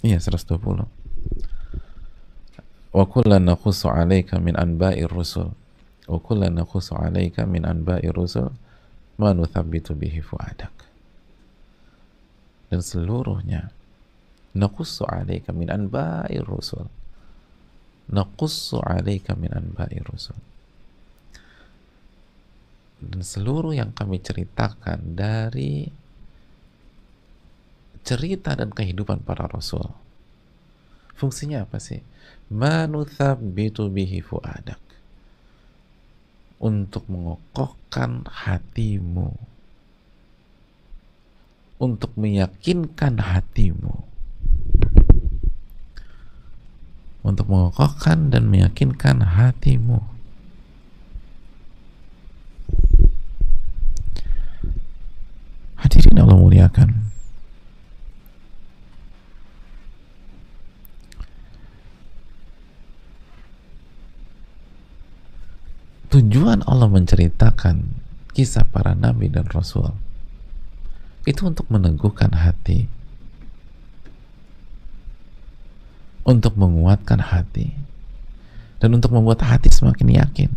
Iya, 120. Wa kullan naqussu 'alaika min anba'ir rusul. Wa kullan naqussu 'alaika min anba'ir rusul ma nuthabbitu bihi fu'adak. Dan seluruhnya naqussu 'alaika min anba'ir rusul. Naqussu 'alaika min anba'ir rusul. Dan seluruh yang kami ceritakan dari cerita dan kehidupan para rasul. Fungsinya apa sih? Manuthabbitu bihi fu'adak. Untuk mengokohkan hatimu. Untuk meyakinkan hatimu. Untuk mengokohkan dan meyakinkan hatimu. Hadirin Allah muliakan. Tujuan Allah menceritakan kisah para nabi dan rasul itu untuk meneguhkan hati, untuk menguatkan hati, dan untuk membuat hati semakin yakin.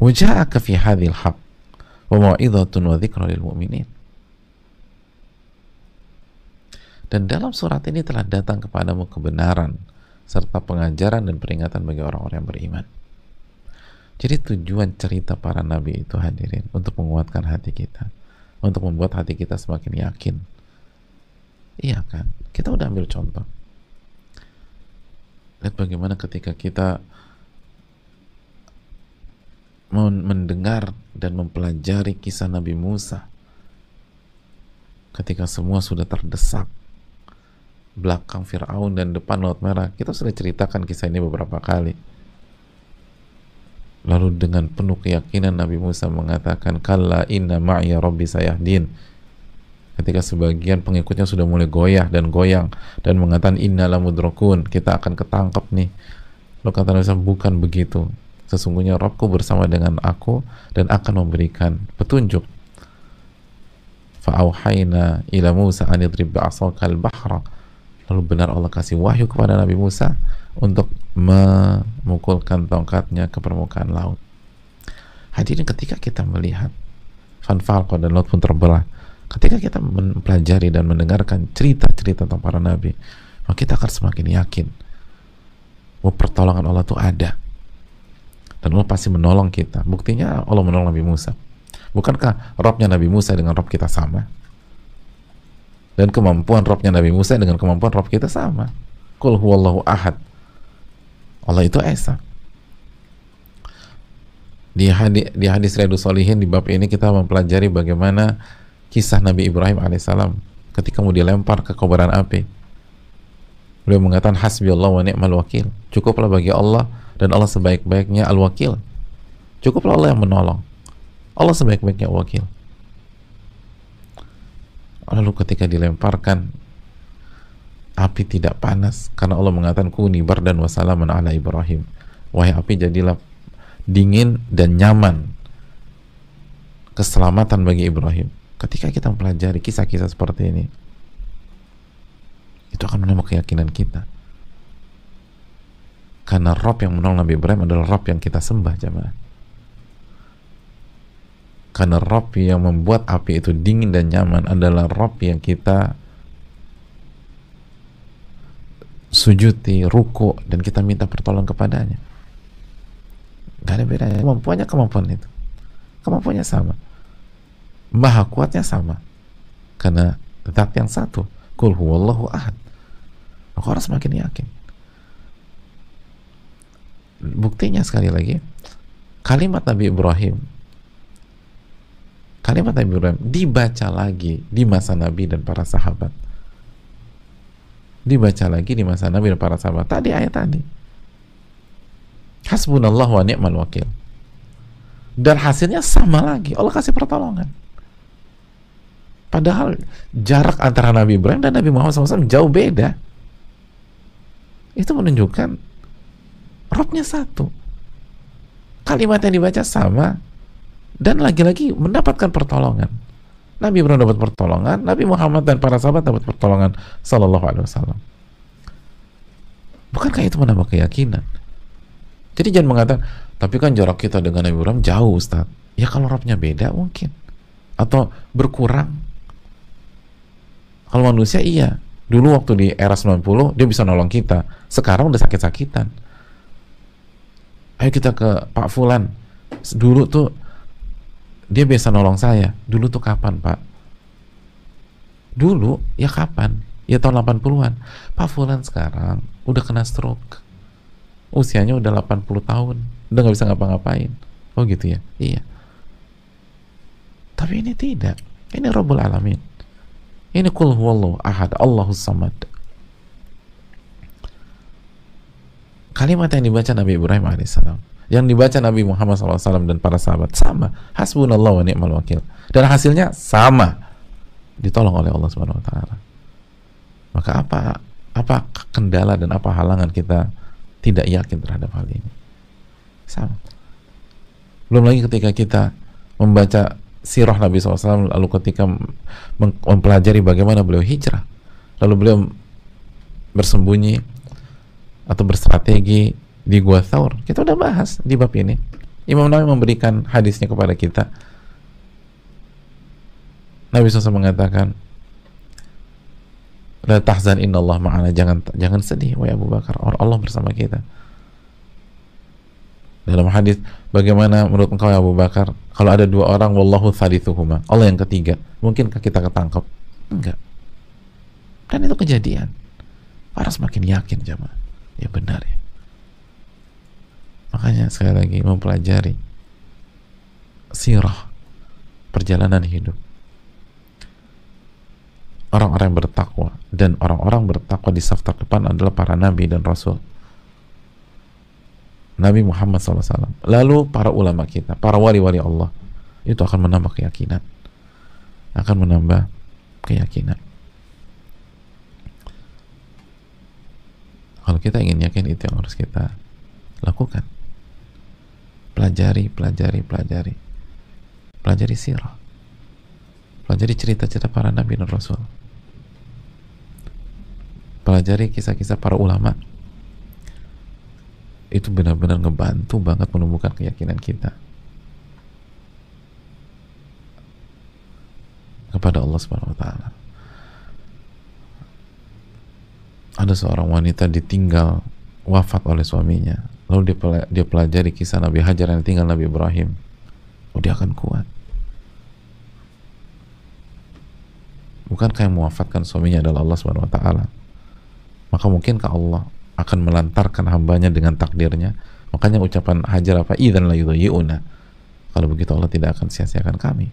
Waja'aka fi hadhil haqq wa mau'izatun wa dzikra lil mu'minin. Dan dalam surat ini telah datang kepadamu kebenaran serta pengajaran dan peringatan bagi orang-orang yang beriman. Jadi tujuan cerita para nabi itu, hadirin, untuk menguatkan hati kita, untuk membuat hati kita semakin yakin. Iya kan? Kita udah ambil contoh. Lihat bagaimana ketika kita mendengar dan mempelajari kisah Nabi Musa, ketika semua sudah terdesak, belakang Fir'aun dan depan Laut Merah, kita sudah ceritakan kisah ini beberapa kali. Lalu dengan penuh keyakinan Nabi Musa mengatakan, kalla inna ma'iya rabbi sayahdin. Ketika sebagian pengikutnya sudah mulai goyah dan goyang dan mengatakan inna lamudrakun, kita akan ketangkep nih. Lalu kata Nabi Musa, bukan begitu. Sesungguhnya Rabbku bersama dengan aku dan akan memberikan petunjuk. Fa'auhayna ila Musa an idrib bi'asakal bahra. Lalu benar Allah kasih wahyu kepada Nabi Musa untuk memukulkan tongkatnya ke permukaan laut. Hadirin, ketika kita melihat fanfalqa dan laut pun terbelah, ketika kita mempelajari dan mendengarkan cerita-cerita tentang para nabi, maka kita akan semakin yakin bahwa pertolongan Allah itu ada dan Allah pasti menolong kita. Buktinya Allah menolong Nabi Musa. Bukankah Rabbnya Nabi Musa dengan Rabb kita sama? Dan kemampuan Rabbnya Nabi Musa dengan kemampuan Rabb kita sama. Qul huwallahu ahad. Allah itu Esa. Di hadis Riyadhus Shalihin di bab ini kita mempelajari bagaimana kisah Nabi Ibrahim alaihissalam ketika mau dilempar ke kobaran api. Beliau mengatakan hasbiyallah wa ni'mal wakil. Cukuplah bagi Allah dan Allah sebaik-baiknya al-wakil. Cukuplah Allah yang menolong. Allah sebaik-baiknya wakil. Lalu ketika dilemparkan, api tidak panas karena Allah mengatakan kuni bardan wa salaman ala Ibrahim. Wahai api, jadilah dingin dan nyaman, keselamatan bagi Ibrahim. Ketika kita mempelajari kisah-kisah seperti ini, itu akan menambah keyakinan kita. Karena Rabb yang menolong Nabi Ibrahim adalah Rabb yang kita sembah, jamaah. Karena Rabb yang membuat api itu dingin dan nyaman adalah Rabb yang kita sujudi, ruku, dan kita minta pertolongan kepadanya. Gak ada bedanya. Kemampuan itu. Kemampuannya sama. Maha kuatnya sama. Karena zat yang satu. Qul huwallahu ahad. Maka orang semakin yakin. Buktinya sekali lagi, kalimat Nabi Ibrahim dibaca lagi di masa Nabi dan para sahabat. Dibaca lagi di masa Nabi dan para sahabat. Tadi ayat tadi. Hasbunallah wa ni'mal wakil. Dan hasilnya sama lagi. Allah kasih pertolongan. Padahal jarak antara Nabi Ibrahim dan Nabi Muhammad SAW jauh beda. Itu menunjukkan Rabbnya satu. Kalimat yang dibaca sama dan lagi-lagi mendapatkan pertolongan. Nabi Ibrahim dapat pertolongan, Nabi Muhammad dan para sahabat dapat pertolongan sallallahu alaihi wasallam. Bukankah itu menambah keyakinan? Jadi jangan mengatakan, tapi kan jarak kita dengan Nabi Ibrahim jauh, Ustaz. Ya kalau Rabbnya beda mungkin, atau berkurang. Kalau manusia iya, dulu waktu di era 90 dia bisa nolong kita, sekarang udah sakit-sakitan. Ayo kita ke Pak Fulan, dulu tuh dia biasa nolong saya, dulu tuh kapan Pak? Dulu ya kapan? Ya tahun 80-an. Pak Fulan sekarang udah kena stroke, usianya udah 80 tahun, udah gak bisa ngapa-ngapain. Oh gitu ya? Iya. Tapi ini tidak, ini Rabbul Alamin, ini Qul huwallahu ahad, Allahus samad. Kalimat yang dibaca Nabi Ibrahim alaihissalam, yang dibaca Nabi Muhammad SAW dan para sahabat sama, hasbunallah wa ni'mal wakil, dan hasilnya sama, ditolong oleh Allah Subhanahu Wa Taala. Maka apa kendala dan apa halangan kita tidak yakin terhadap hal ini? Sama. Belum lagi ketika kita membaca sirah Nabi SAW, lalu ketika mempelajari bagaimana beliau hijrah, lalu beliau bersembunyi atau berstrategi di Gua Thaur, kita udah bahas di bab ini. Imam Nawawi memberikan hadisnya kepada kita. Nabi SAW mengatakan, la tahzan innallah ma'ana, jangan sedih wahai Abu Bakar, Allah bersama kita. Dalam hadis, bagaimana menurut engkau ya Abu Bakar, kalau ada dua orang, wallahu thalithuhuma, Allah yang ketiga, mungkinkah kita ketangkep? Enggak. Dan itu kejadian. Orang semakin yakin jamaah, ya benar ya. Makanya sekali lagi mempelajari sirah, perjalanan hidup orang-orang yang bertakwa, dan orang-orang bertakwa di saf terdepan adalah para nabi dan rasul, Nabi Muhammad SAW, lalu para ulama kita, para wali-wali Allah. Itu akan menambah keyakinan, akan menambah keyakinan. Kalau kita ingin yakin, itu yang harus kita lakukan. Pelajari sirah, pelajari cerita-cerita para nabi dan rasul, pelajari kisah-kisah para ulama. Itu benar-benar ngebantu banget menumbuhkan keyakinan kita kepada Allah Subhanahu Wa Taala. Ada seorang wanita ditinggal wafat oleh suaminya, lalu dia pelajari kisah Nabi Hajar yang tinggal Nabi Ibrahim. Oh, dia akan kuat. Bukankah yang mewafatkan suaminya adalah Allah Subhanahu Wa Taala? Maka mungkinkah Allah akan melantarkan hambanya dengan takdirnya? Makanya ucapan Hajar apa? Idzan la yudhi'una. Kalau begitu Allah tidak akan sia-siakan kami.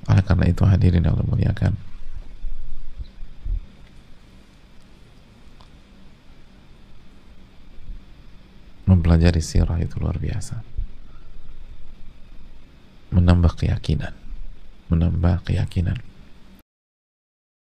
Oleh karena itu hadirin yang Allah muliakan, mempelajari sirah itu luar biasa, menambah keyakinan.